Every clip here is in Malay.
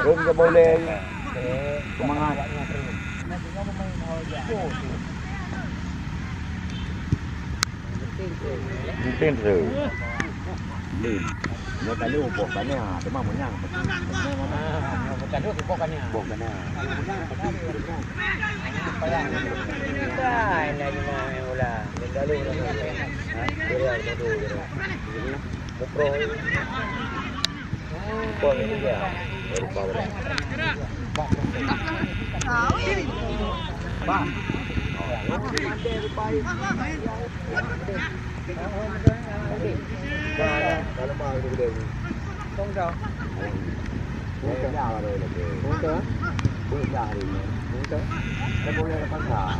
Belum nggak boleh semangat. Mungkin tu. Mau tadi bukannya, cuma menyang. Bukan tu bukannya. Bukannya. Dah, ini mula. Lalu Pro. Bukan dia. Lupa dah. Bang. Kalau mau dia ni. Không sao. Không sao rồi là kì. Không sao. Không sao thì không sao. Cái boleh lepas lah.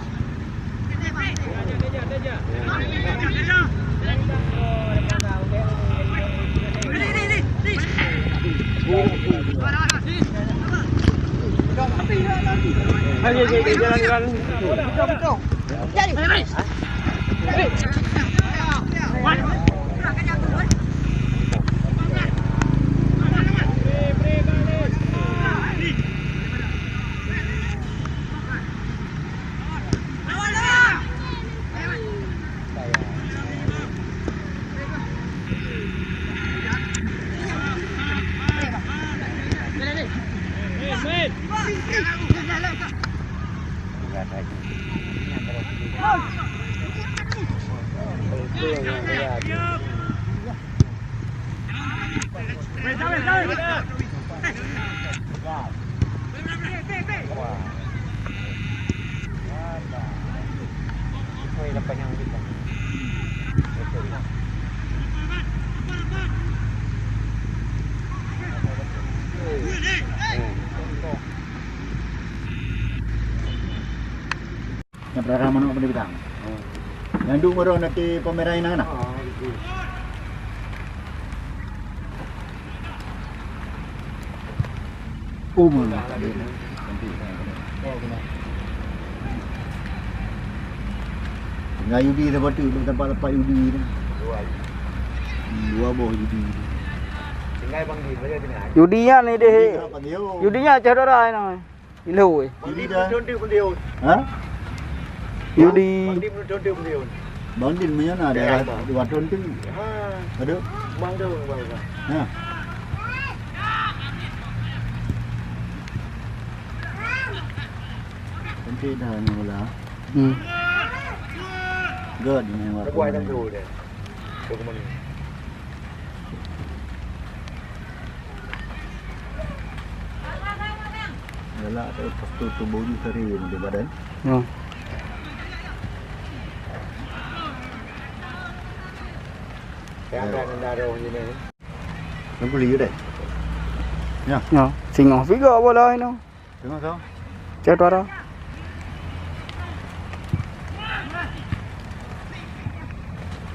Jalan. Jadi. Yang pertama mana pada bidang. Yang dua baru nanti pemerahan mana? Mana tadi? Nggak Yudi tempat tu tempat Yudi tu. Dua buah Yudi. Tinggal bang di mana ni? Yudinya ni deh. Yudinya cara rai nama. Iloi. Yudi dah. Ha? Yudi. Bandin macam mana daerah Waton tu? Ada? Bang tu. Ha. Nanti dah ni mula. Good ni Waton. Aku ada tu deh. Tu ke mana? Yalah ada waktu tubuh ni kering di badan. Yang ada darah ni ni. Nó có lý ở đây nha. Xin ngỏ phí gỡ vào đây nó. Đúng không? Chết vào đó.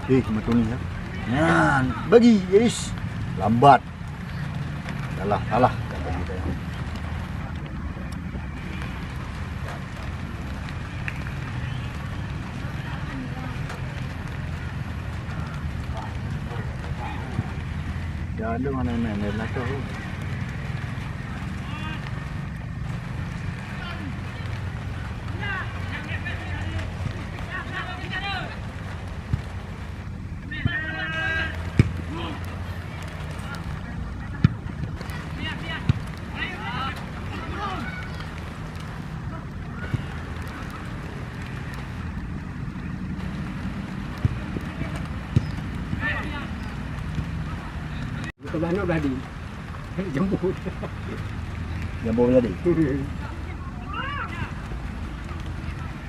Đi mà tôi nhìn nha. Bagi, yes. Lambat. Salah. Ada mana lah tu. sebelah nak beradi. Jemput. Jambu jadi.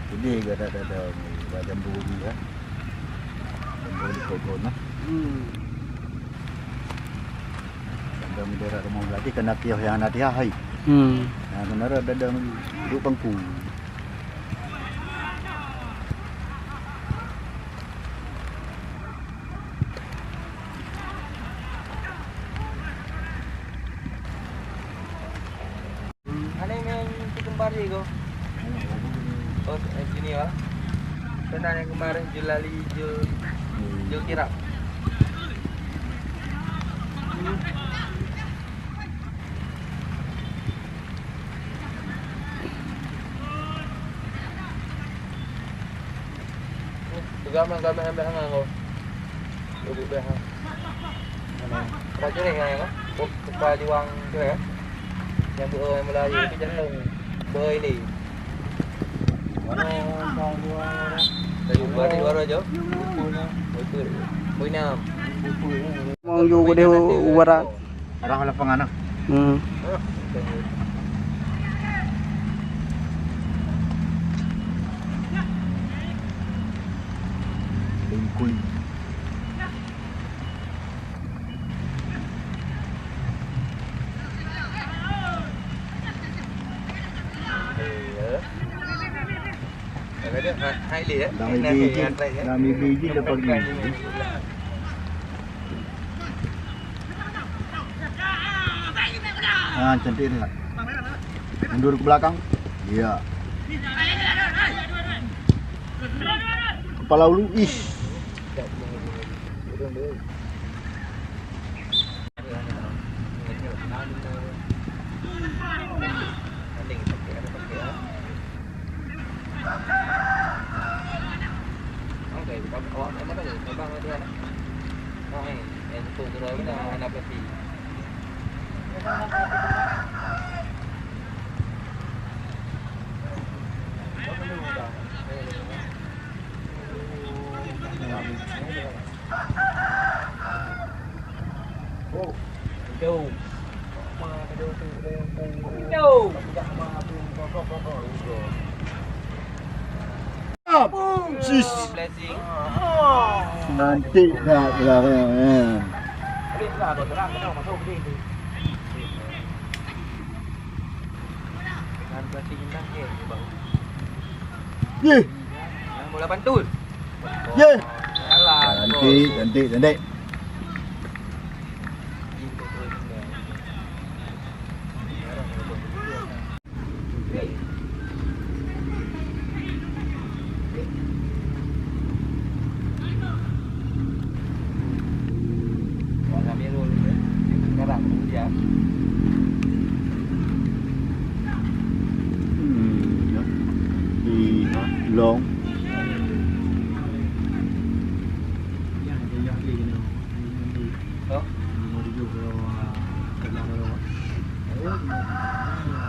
Jadi ada jambu ni ya. Jambu di kokon nah. Jambu daerah rumah berarti kena tiah yang ada tiah hai. Nah, benar ada duduk bangku. Ada yang kembar je kau. Oh, sini lah. Pernah yang kemarin Julali Jul kirap. Gambar ambil hang kau. Duduk dah. Mana? Raja ni kan? Kepala juang tu ya. Yang yang Melayu tu jangan ni. Mana kau juang? Dari baru aja. Betul. Poinam. Mau juga dia uara. Arah lapangan ah. Kuy. Hai lihat. Nami biji dah pergi. Ah, cantik ni. Mundur ke belakang. Ya. Kepala ulu. Ish. Nanti nak belakang. Ye. Bola pantul. Ye. Alah. Cantik. Long.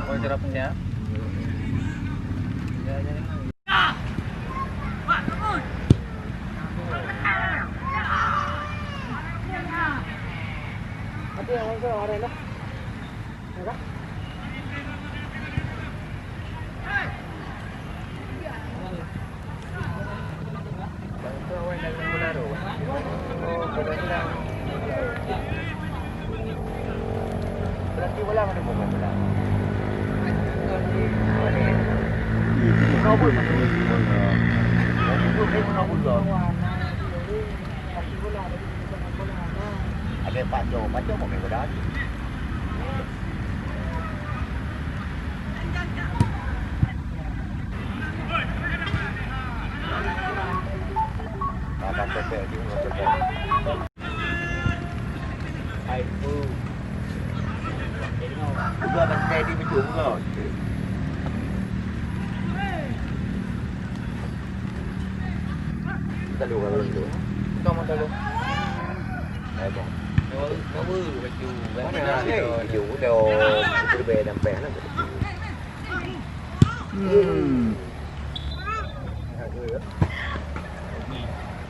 Oh, cara punya. Ada yang orang orang dah. Ada? Berarti bola mana bola? Kau pun Ada paco mau main bola. Ada pepe di mana? Aibu. Juga bantai di baju pula. Talu kalau itu. Kau mau tahu? Ada. Nó bự cái chú Baju dah berbeza sampai nak.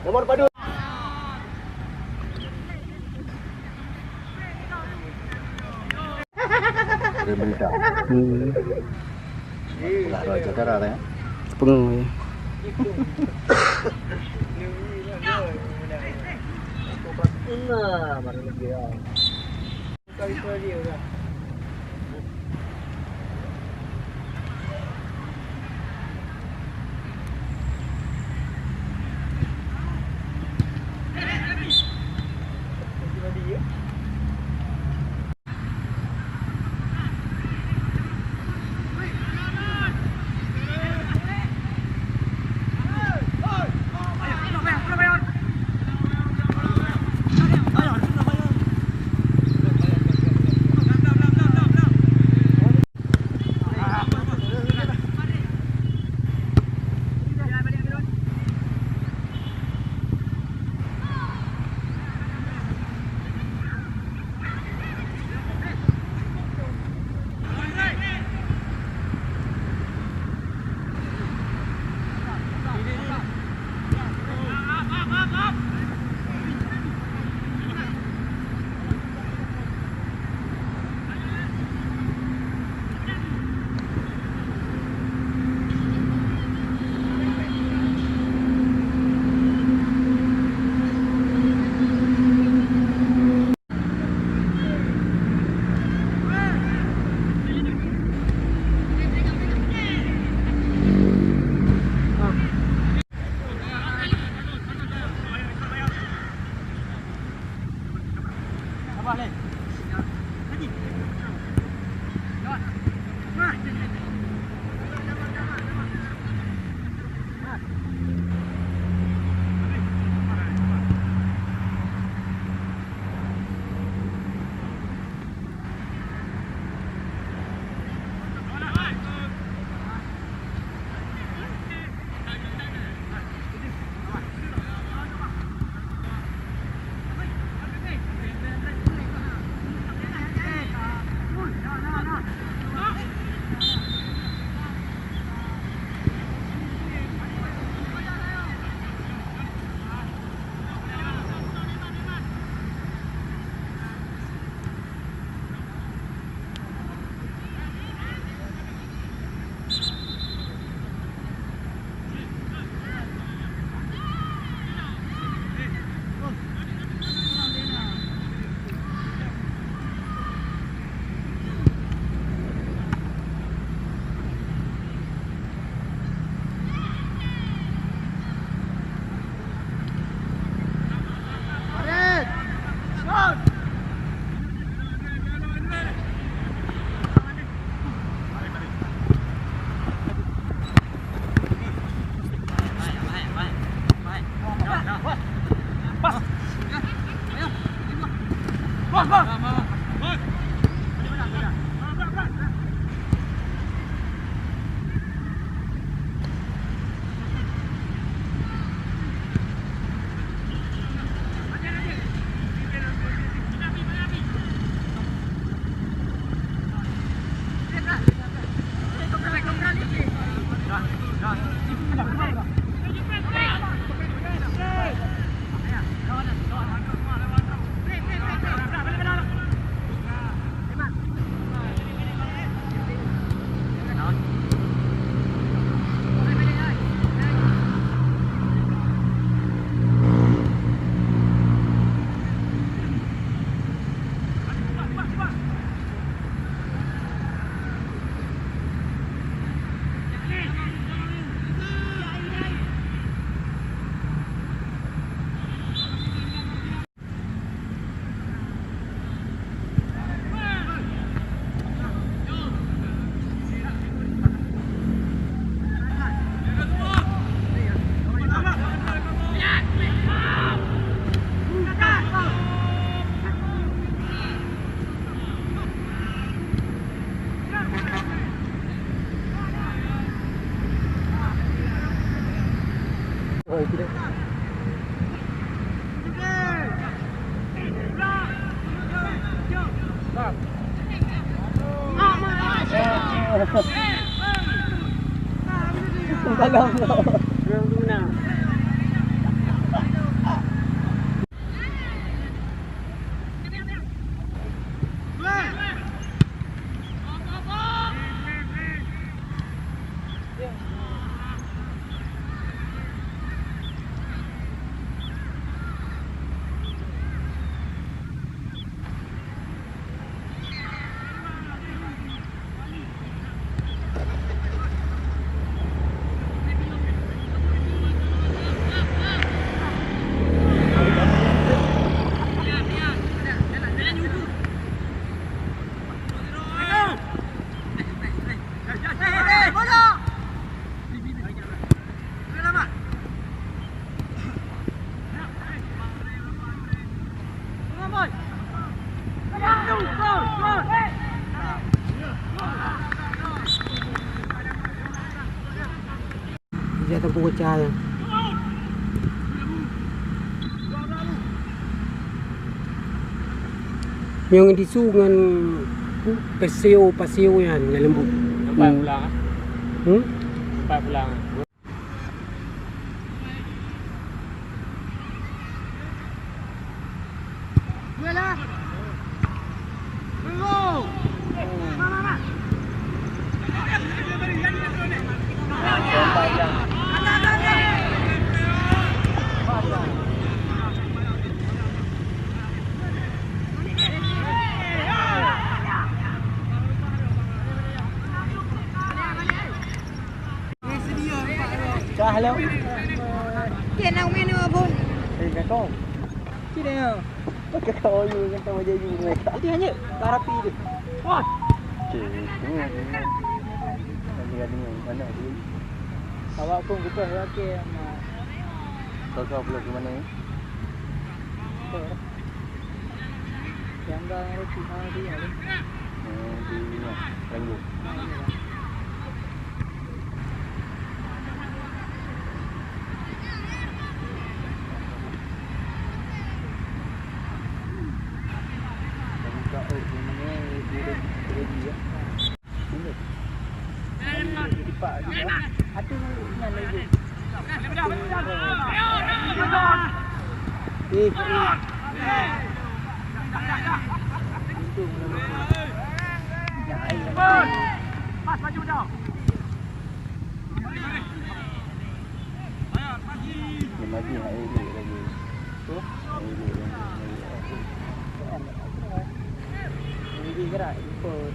Nomor padu. Berbeda. Pulau Raja Tara ya. Pengu. Nah, baru lagi ya. Kali dia dah. Dia tempuh pecah ya. Yang disu dengan pasio yan, yang lembut. Nampak pulang ah. Hmm? Nampak pulang. Chào hello. Tiền nào menu pun. Cái con. Ci dia. Cái to như cái to aja như người. Itu hanya barapi dia. Wah. Cik. Ada mana dia? Awak pun buka okey sama. Kau pula ke mana ni? Yang dah roti dia ni. Di Ranggu. Lagi hari ni lagi. Tu? Hari ni lagi. Ini gerak ikut.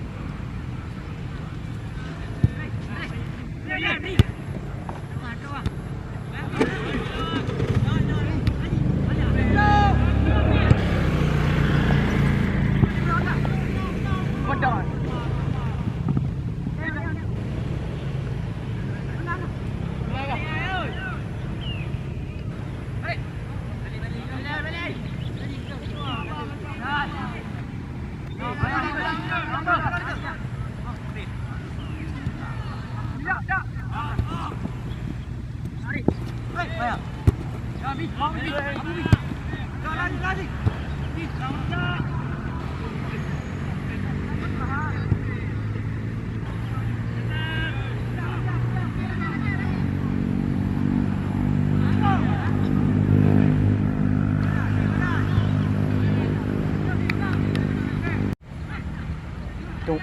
tu.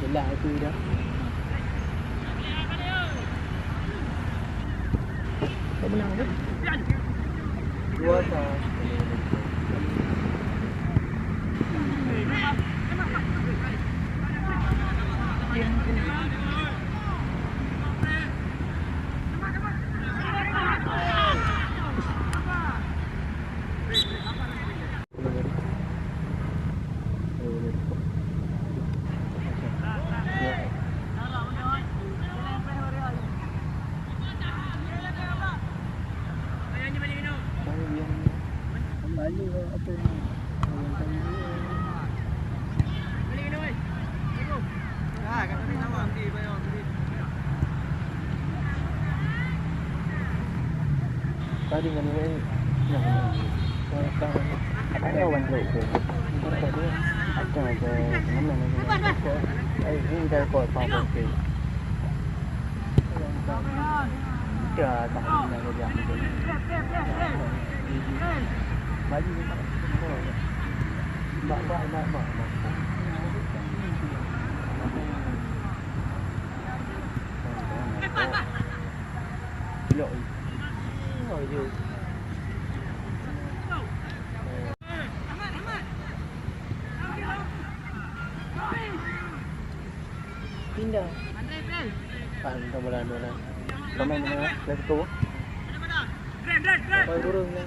Jelas itu dah. Kau menang ke? 2-1. Tadi dengan ini ada orang baik tu. Ada mana ini dah kau apa okey. Dah tak nak kerja. Baju ni tak. Mak. Lỗi. Rồi gì? Pindah. Kita bola. Kau main mana? Left tu. Kau burung lah.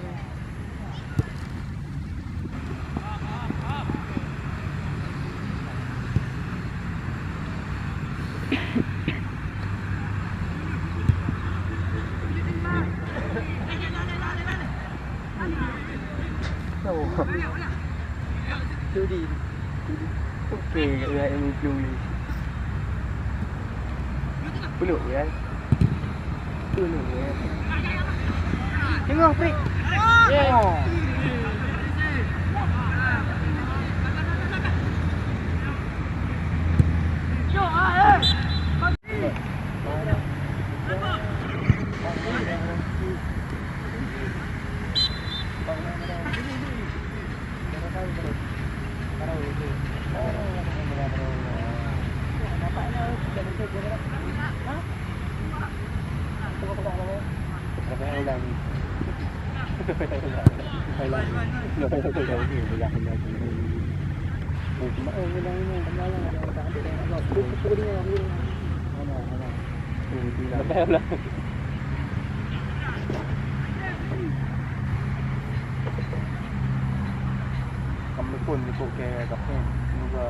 Dulu. Peluk ya. Peluk ya. Tengok, Prik. Yeah. Kamu pun ikut ke apa? Juga.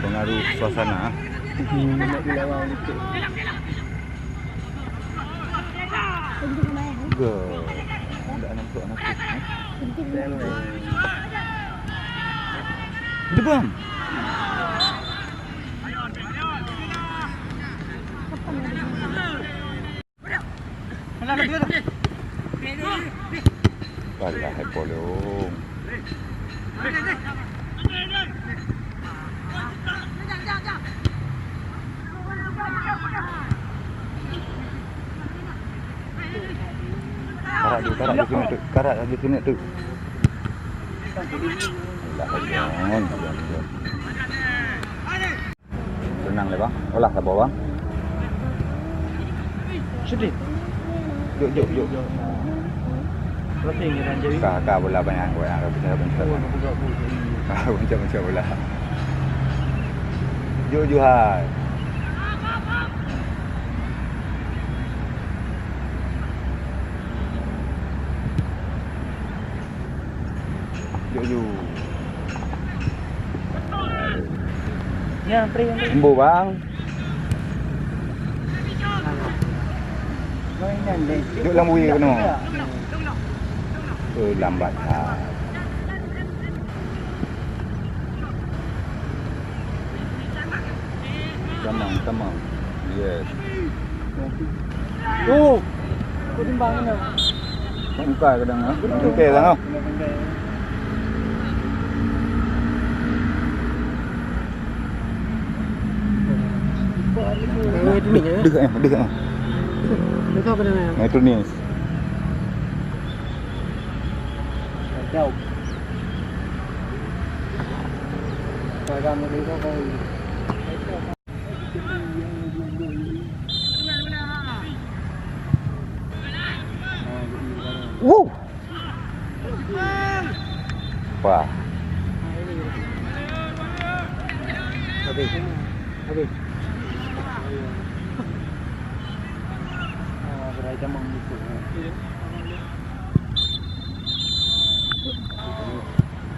Pengaruh suasana. Go. Ada anak-anak. Debam. Balah polong. Karat lagi kena tu. Jangan. Renang le bang. Olah ke bawah bang. Sedih. Jom. Berapa yang kita jadi? Kakak bola banyak yang bisa macam bola. Jom hai. Jom. Ya, Prik. Embu bang. Mainan deh. Duduk dalam bui kena. Lambat lah. Tamam. Yes. Oh. Kau timbang mana? Buka kadang ah. Okey lah. Dekat. Dekat apa namanya? Itu ni. Jauh. Kalau kamu itu kau. Wah. Habis. Berai jamang itu.